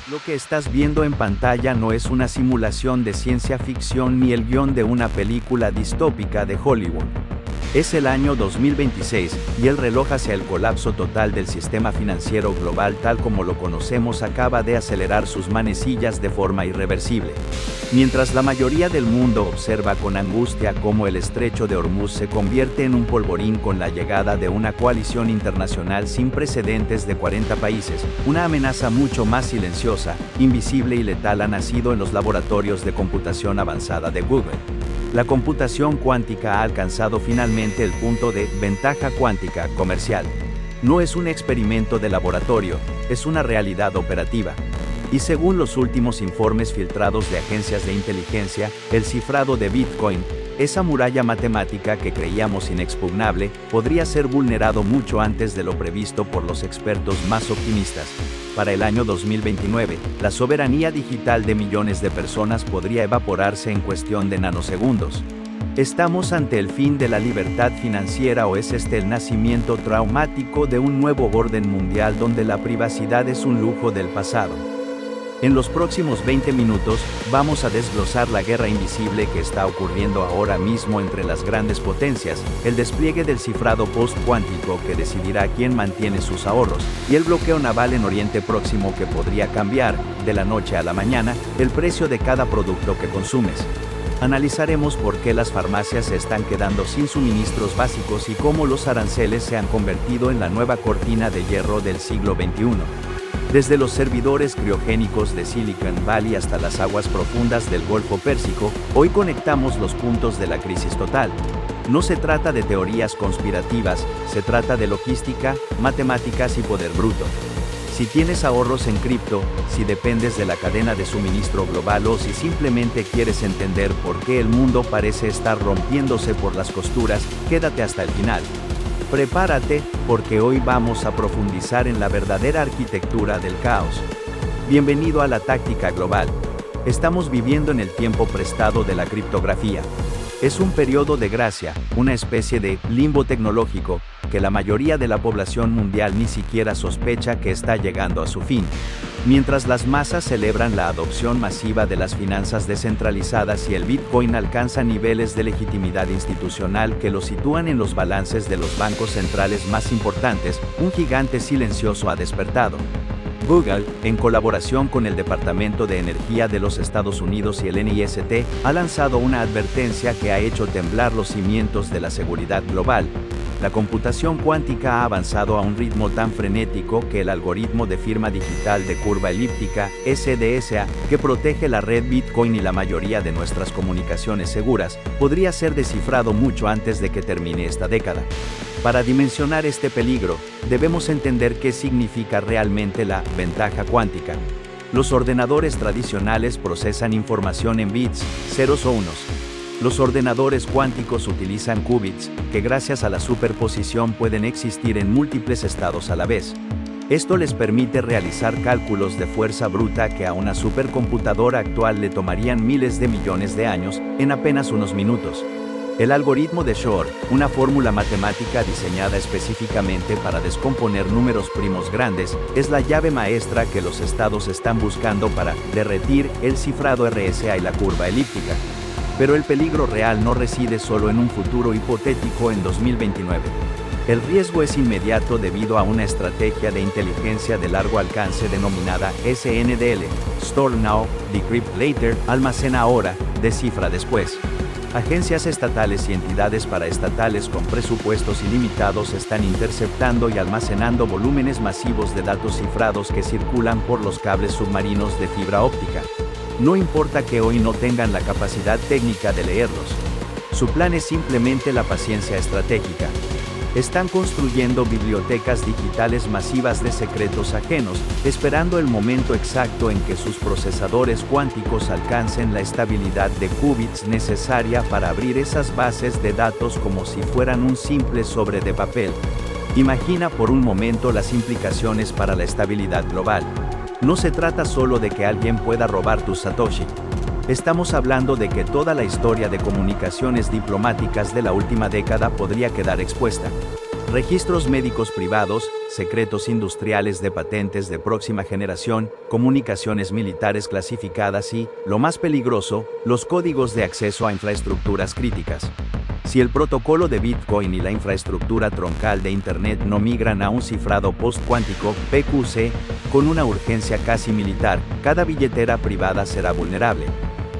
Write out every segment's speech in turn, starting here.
Lo que estás viendo en pantalla no es una simulación de ciencia ficción ni el guión de una película distópica de Hollywood. Es el año 2026, y el reloj hacia el colapso total del sistema financiero global tal como lo conocemos acaba de acelerar sus manecillas de forma irreversible. Mientras la mayoría del mundo observa con angustia cómo el estrecho de Hormuz se convierte en un polvorín con la llegada de una coalición internacional sin precedentes de 40 países, una amenaza mucho más silenciosa, invisible y letal ha nacido en los laboratorios de computación avanzada de Google. La computación cuántica ha alcanzado finalmente el punto de ventaja cuántica comercial. No es un experimento de laboratorio, es una realidad operativa. Y según los últimos informes filtrados de agencias de inteligencia, el cifrado de Bitcoin, esa muralla matemática que creíamos inexpugnable, podría ser vulnerado mucho antes de lo previsto por los expertos más optimistas. Para el año 2029, la soberanía digital de millones de personas podría evaporarse en cuestión de nanosegundos. ¿Estamos ante el fin de la libertad financiera o es este el nacimiento traumático de un nuevo orden mundial donde la privacidad es un lujo del pasado? En los próximos 20 minutos, vamos a desglosar la guerra invisible que está ocurriendo ahora mismo entre las grandes potencias, el despliegue del cifrado post-cuántico que decidirá quién mantiene sus ahorros, y el bloqueo naval en Oriente Próximo que podría cambiar, de la noche a la mañana, el precio de cada producto que consumes. Analizaremos por qué las farmacias se están quedando sin suministros básicos y cómo los aranceles se han convertido en la nueva cortina de hierro del siglo XXI. Desde los servidores criogénicos de Silicon Valley hasta las aguas profundas del Golfo Pérsico, hoy conectamos los puntos de la crisis total. No se trata de teorías conspirativas, se trata de logística, matemáticas y poder bruto. Si tienes ahorros en cripto, si dependes de la cadena de suministro global o si simplemente quieres entender por qué el mundo parece estar rompiéndose por las costuras, quédate hasta el final. Prepárate, porque hoy vamos a profundizar en la verdadera arquitectura del caos. Bienvenido a la táctica global. Estamos viviendo en el tiempo prestado de la criptografía. Es un periodo de gracia, una especie de limbo tecnológico, que la mayoría de la población mundial ni siquiera sospecha que está llegando a su fin. Mientras las masas celebran la adopción masiva de las finanzas descentralizadas y el Bitcoin alcanza niveles de legitimidad institucional que lo sitúan en los balances de los bancos centrales más importantes, un gigante silencioso ha despertado. Google, en colaboración con el Departamento de Energía de los Estados Unidos y el NIST, ha lanzado una advertencia que ha hecho temblar los cimientos de la seguridad global. La computación cuántica ha avanzado a un ritmo tan frenético que el algoritmo de firma digital de curva elíptica, SDSA, que protege la red Bitcoin y la mayoría de nuestras comunicaciones seguras, podría ser descifrado mucho antes de que termine esta década. Para dimensionar este peligro, debemos entender qué significa realmente la ventaja cuántica. Los ordenadores tradicionales procesan información en bits, ceros o unos. Los ordenadores cuánticos utilizan qubits, que gracias a la superposición pueden existir en múltiples estados a la vez. Esto les permite realizar cálculos de fuerza bruta que a una supercomputadora actual le tomarían miles de millones de años, en apenas unos minutos. El algoritmo de Shor, una fórmula matemática diseñada específicamente para descomponer números primos grandes, es la llave maestra que los estados están buscando para derretir el cifrado RSA y la curva elíptica. Pero el peligro real no reside solo en un futuro hipotético en 2029. El riesgo es inmediato debido a una estrategia de inteligencia de largo alcance denominada SNDL, Store Now, Decrypt Later, almacena ahora, descifra después. Agencias estatales y entidades paraestatales con presupuestos ilimitados están interceptando y almacenando volúmenes masivos de datos cifrados que circulan por los cables submarinos de fibra óptica. No importa que hoy no tengan la capacidad técnica de leerlos. Su plan es simplemente la paciencia estratégica. Están construyendo bibliotecas digitales masivas de secretos ajenos, esperando el momento exacto en que sus procesadores cuánticos alcancen la estabilidad de qubits necesaria para abrir esas bases de datos como si fueran un simple sobre de papel. Imagina por un momento las implicaciones para la estabilidad global. No se trata solo de que alguien pueda robar tus Satoshi. Estamos hablando de que toda la historia de comunicaciones diplomáticas de la última década podría quedar expuesta. Registros médicos privados, secretos industriales de patentes de próxima generación, comunicaciones militares clasificadas y, lo más peligroso, los códigos de acceso a infraestructuras críticas. Si el protocolo de Bitcoin y la infraestructura troncal de Internet no migran a un cifrado post-cuántico, PQC, con una urgencia casi militar, cada billetera privada será vulnerable.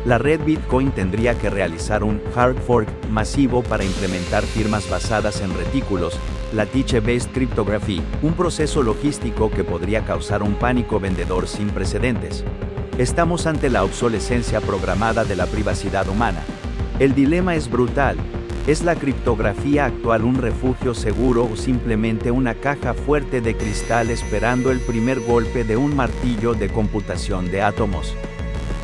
La red Bitcoin tendría que realizar un hard fork masivo para implementar firmas basadas en retículos, lattice-based cryptography, un proceso logístico que podría causar un pánico vendedor sin precedentes. Estamos ante la obsolescencia programada de la privacidad humana. El dilema es brutal. ¿Es la criptografía actual un refugio seguro o simplemente una caja fuerte de cristal esperando el primer golpe de un martillo de computación de átomos?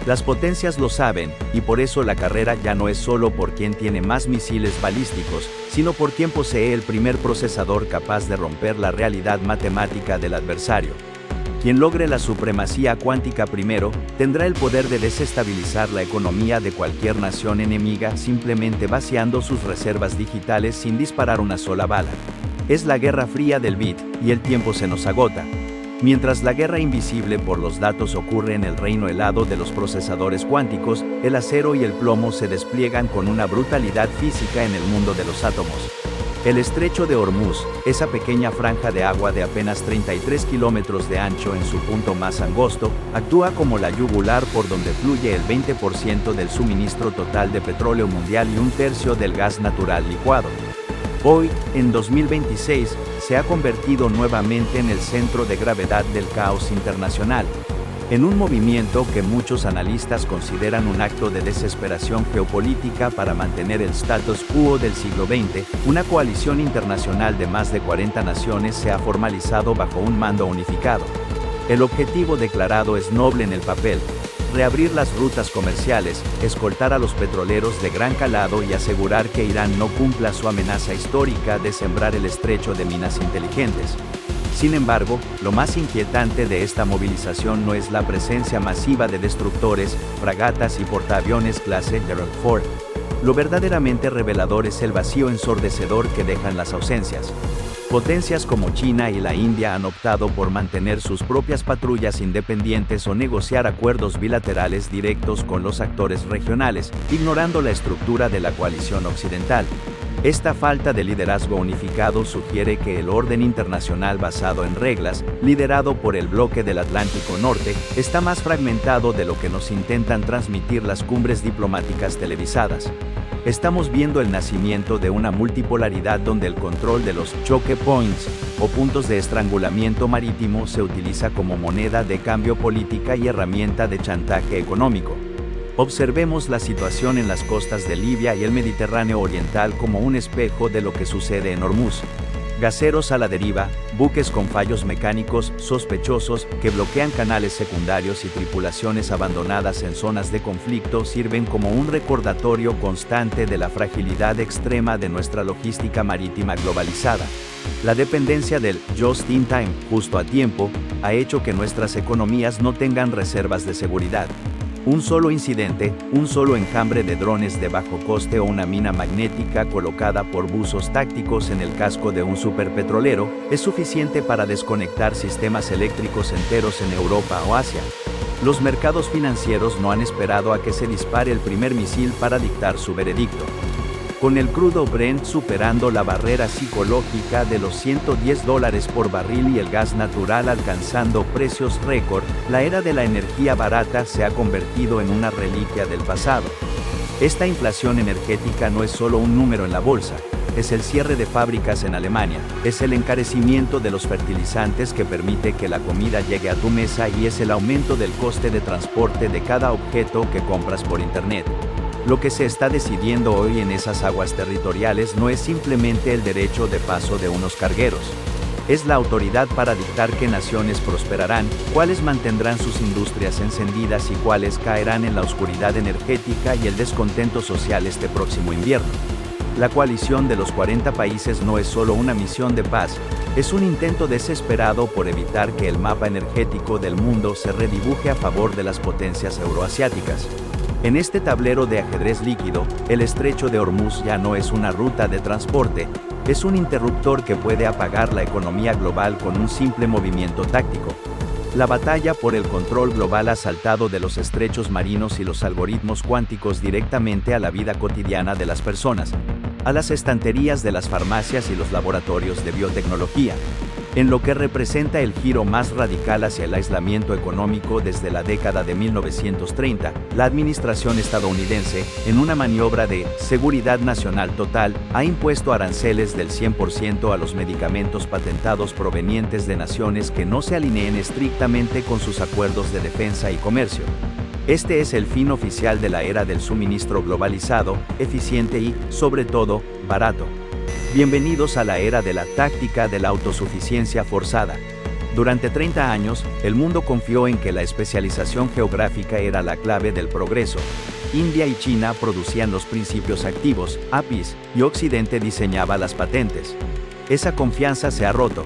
Las potencias lo saben, y por eso la carrera ya no es solo por quien tiene más misiles balísticos, sino por quien posee el primer procesador capaz de romper la realidad matemática del adversario. Quien logre la supremacía cuántica primero, tendrá el poder de desestabilizar la economía de cualquier nación enemiga simplemente vaciando sus reservas digitales sin disparar una sola bala. Es la guerra fría del bit, y el tiempo se nos agota. Mientras la guerra invisible por los datos ocurre en el reino helado de los procesadores cuánticos, el acero y el plomo se despliegan con una brutalidad física en el mundo de los átomos. El estrecho de Hormuz, esa pequeña franja de agua de apenas 33 kilómetros de ancho en su punto más angosto, actúa como la yugular por donde fluye el 20% del suministro total de petróleo mundial y un tercio del gas natural licuado. Hoy, en 2026, se ha convertido nuevamente en el centro de gravedad del caos internacional. En un movimiento que muchos analistas consideran un acto de desesperación geopolítica para mantener el status quo del siglo XX, una coalición internacional de más de 40 naciones se ha formalizado bajo un mando unificado. El objetivo declarado es noble en el papel: reabrir las rutas comerciales, escoltar a los petroleros de gran calado y asegurar que Irán no cumpla su amenaza histórica de sembrar el estrecho de minas inteligentes. Sin embargo, lo más inquietante de esta movilización no es la presencia masiva de destructores, fragatas y portaaviones clase Gerald Ford. Lo verdaderamente revelador es el vacío ensordecedor que dejan las ausencias. Potencias como China y la India han optado por mantener sus propias patrullas independientes o negociar acuerdos bilaterales directos con los actores regionales, ignorando la estructura de la coalición occidental. Esta falta de liderazgo unificado sugiere que el orden internacional basado en reglas, liderado por el bloque del Atlántico Norte, está más fragmentado de lo que nos intentan transmitir las cumbres diplomáticas televisadas. Estamos viendo el nacimiento de una multipolaridad donde el control de los choke points, o puntos de estrangulamiento marítimo, se utiliza como moneda de cambio política y herramienta de chantaje económico. Observemos la situación en las costas de Libia y el Mediterráneo Oriental como un espejo de lo que sucede en Hormuz. Gaseros a la deriva, buques con fallos mecánicos sospechosos que bloquean canales secundarios y tripulaciones abandonadas en zonas de conflicto sirven como un recordatorio constante de la fragilidad extrema de nuestra logística marítima globalizada. La dependencia del just in time, justo a tiempo, ha hecho que nuestras economías no tengan reservas de seguridad. Un solo incidente, un solo enjambre de drones de bajo coste o una mina magnética colocada por buzos tácticos en el casco de un superpetrolero, es suficiente para desconectar sistemas eléctricos enteros en Europa o Asia. Los mercados financieros no han esperado a que se dispare el primer misil para dictar su veredicto. Con el crudo Brent superando la barrera psicológica de los $110 por barril y el gas natural alcanzando precios récord, la era de la energía barata se ha convertido en una reliquia del pasado. Esta inflación energética no es solo un número en la bolsa, es el cierre de fábricas en Alemania, es el encarecimiento de los fertilizantes que permite que la comida llegue a tu mesa y es el aumento del coste de transporte de cada objeto que compras por Internet. Lo que se está decidiendo hoy en esas aguas territoriales no es simplemente el derecho de paso de unos cargueros. Es la autoridad para dictar qué naciones prosperarán, cuáles mantendrán sus industrias encendidas y cuáles caerán en la oscuridad energética y el descontento social este próximo invierno. La coalición de los 40 países no es solo una misión de paz, es un intento desesperado por evitar que el mapa energético del mundo se redibuje a favor de las potencias euroasiáticas. En este tablero de ajedrez líquido, el estrecho de Hormuz ya no es una ruta de transporte, es un interruptor que puede apagar la economía global con un simple movimiento táctico. La batalla por el control global ha saltado de los estrechos marinos y los algoritmos cuánticos directamente a la vida cotidiana de las personas, a las estanterías de las farmacias y los laboratorios de biotecnología. En lo que representa el giro más radical hacia el aislamiento económico desde la década de 1930, la administración estadounidense, en una maniobra de seguridad nacional total, ha impuesto aranceles del 100% a los medicamentos patentados provenientes de naciones que no se alineen estrictamente con sus acuerdos de defensa y comercio. Este es el fin oficial de la era del suministro globalizado, eficiente y, sobre todo, barato. Bienvenidos a la era de la táctica de la autosuficiencia forzada. Durante 30 años, el mundo confió en que la especialización geográfica era la clave del progreso. India y China producían los principios activos, APIs, y Occidente diseñaba las patentes. Esa confianza se ha roto.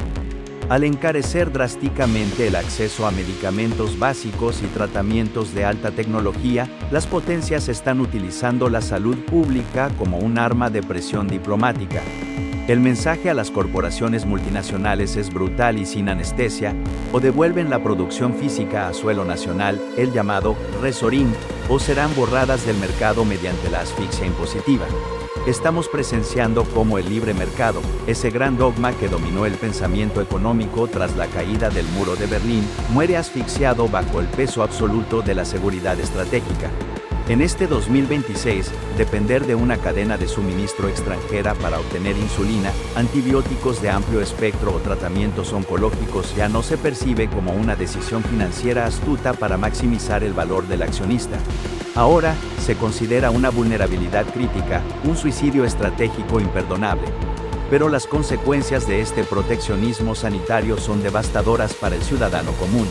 Al encarecer drásticamente el acceso a medicamentos básicos y tratamientos de alta tecnología, las potencias están utilizando la salud pública como un arma de presión diplomática. El mensaje a las corporaciones multinacionales es brutal y sin anestesia: o devuelven la producción física a suelo nacional, el llamado reshoring, o serán borradas del mercado mediante la asfixia impositiva. Estamos presenciando cómo el libre mercado, ese gran dogma que dominó el pensamiento económico tras la caída del muro de Berlín, muere asfixiado bajo el peso absoluto de la seguridad estratégica. En este 2026, depender de una cadena de suministro extranjera para obtener insulina, antibióticos de amplio espectro o tratamientos oncológicos ya no se percibe como una decisión financiera astuta para maximizar el valor del accionista. Ahora, se considera una vulnerabilidad crítica, un suicidio estratégico imperdonable. Pero las consecuencias de este proteccionismo sanitario son devastadoras para el ciudadano común.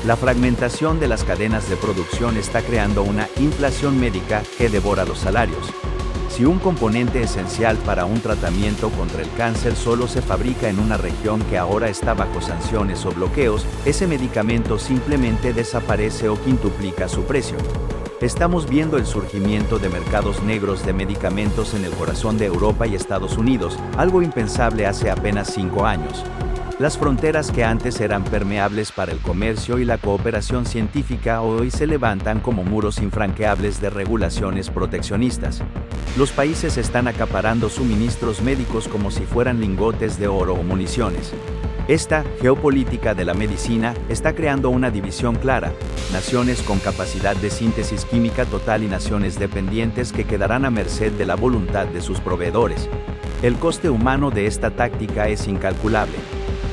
La fragmentación de las cadenas de producción está creando una inflación médica que devora los salarios. Si un componente esencial para un tratamiento contra el cáncer solo se fabrica en una región que ahora está bajo sanciones o bloqueos, ese medicamento simplemente desaparece o quintuplica su precio. Estamos viendo el surgimiento de mercados negros de medicamentos en el corazón de Europa y Estados Unidos, algo impensable hace apenas 5 años. Las fronteras que antes eran permeables para el comercio y la cooperación científica hoy se levantan como muros infranqueables de regulaciones proteccionistas. Los países están acaparando suministros médicos como si fueran lingotes de oro o municiones. Esta geopolítica de la medicina está creando una división clara: naciones con capacidad de síntesis química total y naciones dependientes que quedarán a merced de la voluntad de sus proveedores. El coste humano de esta táctica es incalculable.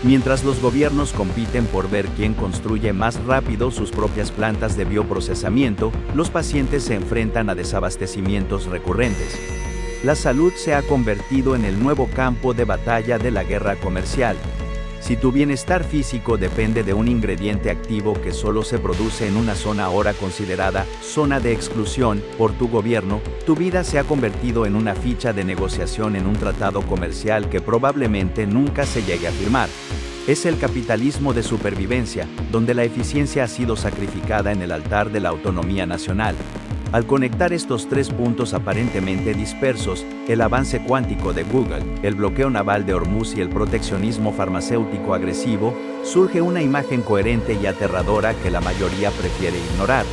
Mientras los gobiernos compiten por ver quién construye más rápido sus propias plantas de bioprocesamiento, los pacientes se enfrentan a desabastecimientos recurrentes. La salud se ha convertido en el nuevo campo de batalla de la guerra comercial. Si tu bienestar físico depende de un ingrediente activo que solo se produce en una zona ahora considerada zona de exclusión por tu gobierno, tu vida se ha convertido en una ficha de negociación en un tratado comercial que probablemente nunca se llegue a firmar. Es el capitalismo de supervivencia, donde la eficiencia ha sido sacrificada en el altar de la autonomía nacional. Al conectar estos tres puntos aparentemente dispersos, el avance cuántico de Google, el bloqueo naval de Hormuz y el proteccionismo farmacéutico agresivo, surge una imagen coherente y aterradora que la mayoría prefiere ignorar.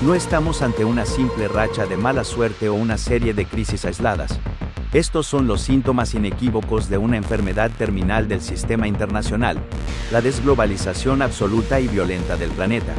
No estamos ante una simple racha de mala suerte o una serie de crisis aisladas. Estos son los síntomas inequívocos de una enfermedad terminal del sistema internacional: la desglobalización absoluta y violenta del planeta.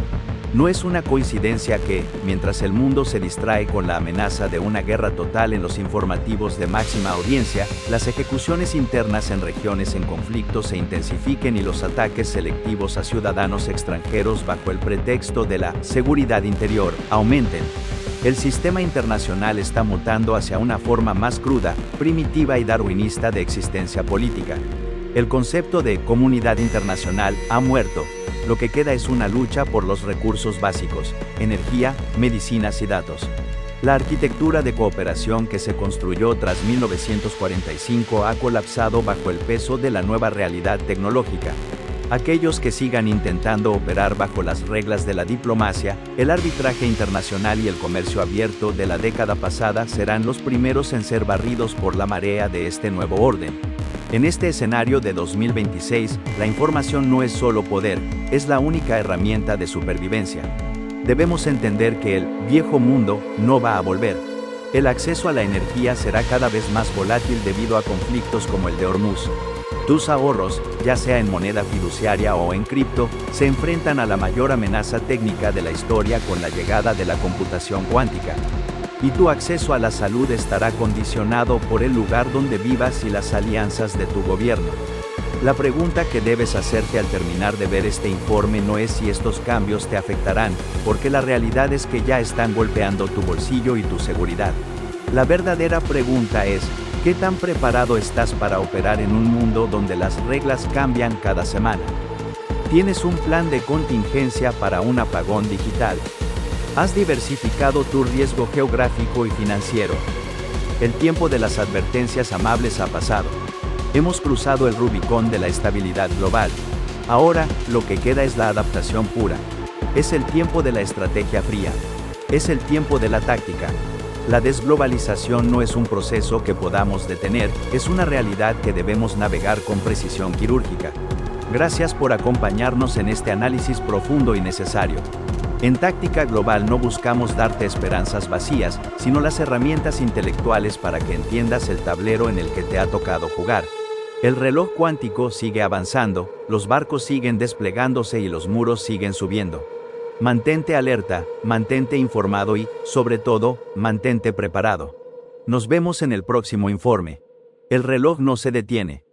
No es una coincidencia que, mientras el mundo se distrae con la amenaza de una guerra total en los informativos de máxima audiencia, las ejecuciones internas en regiones en conflicto se intensifiquen y los ataques selectivos a ciudadanos extranjeros bajo el pretexto de la seguridad interior aumenten. El sistema internacional está mutando hacia una forma más cruda, primitiva y darwinista de existencia política. El concepto de comunidad internacional ha muerto. Lo que queda es una lucha por los recursos básicos: energía, medicinas y datos. La arquitectura de cooperación que se construyó tras 1945 ha colapsado bajo el peso de la nueva realidad tecnológica. Aquellos que sigan intentando operar bajo las reglas de la diplomacia, el arbitraje internacional y el comercio abierto de la década pasada serán los primeros en ser barridos por la marea de este nuevo orden. En este escenario de 2026, la información no es solo poder, es la única herramienta de supervivencia. Debemos entender que el viejo mundo no va a volver. El acceso a la energía será cada vez más volátil debido a conflictos como el de Hormuz. Tus ahorros, ya sea en moneda fiduciaria o en cripto, se enfrentan a la mayor amenaza técnica de la historia con la llegada de la computación cuántica. Y tu acceso a la salud estará condicionado por el lugar donde vivas y las alianzas de tu gobierno. La pregunta que debes hacerte al terminar de ver este informe no es si estos cambios te afectarán, porque la realidad es que ya están golpeando tu bolsillo y tu seguridad. La verdadera pregunta es, ¿qué tan preparado estás para operar en un mundo donde las reglas cambian cada semana? ¿Tienes un plan de contingencia para un apagón digital? ¿Has diversificado tu riesgo geográfico y financiero? El tiempo de las advertencias amables ha pasado. Hemos cruzado el Rubicón de la estabilidad global. Ahora, lo que queda es la adaptación pura. Es el tiempo de la estrategia fría. Es el tiempo de la táctica. La desglobalización no es un proceso que podamos detener, es una realidad que debemos navegar con precisión quirúrgica. Gracias por acompañarnos en este análisis profundo y necesario. En Táctica Global no buscamos darte esperanzas vacías, sino las herramientas intelectuales para que entiendas el tablero en el que te ha tocado jugar. El reloj cuántico sigue avanzando, los barcos siguen desplegándose y los muros siguen subiendo. Mantente alerta, mantente informado y, sobre todo, mantente preparado. Nos vemos en el próximo informe. El reloj no se detiene.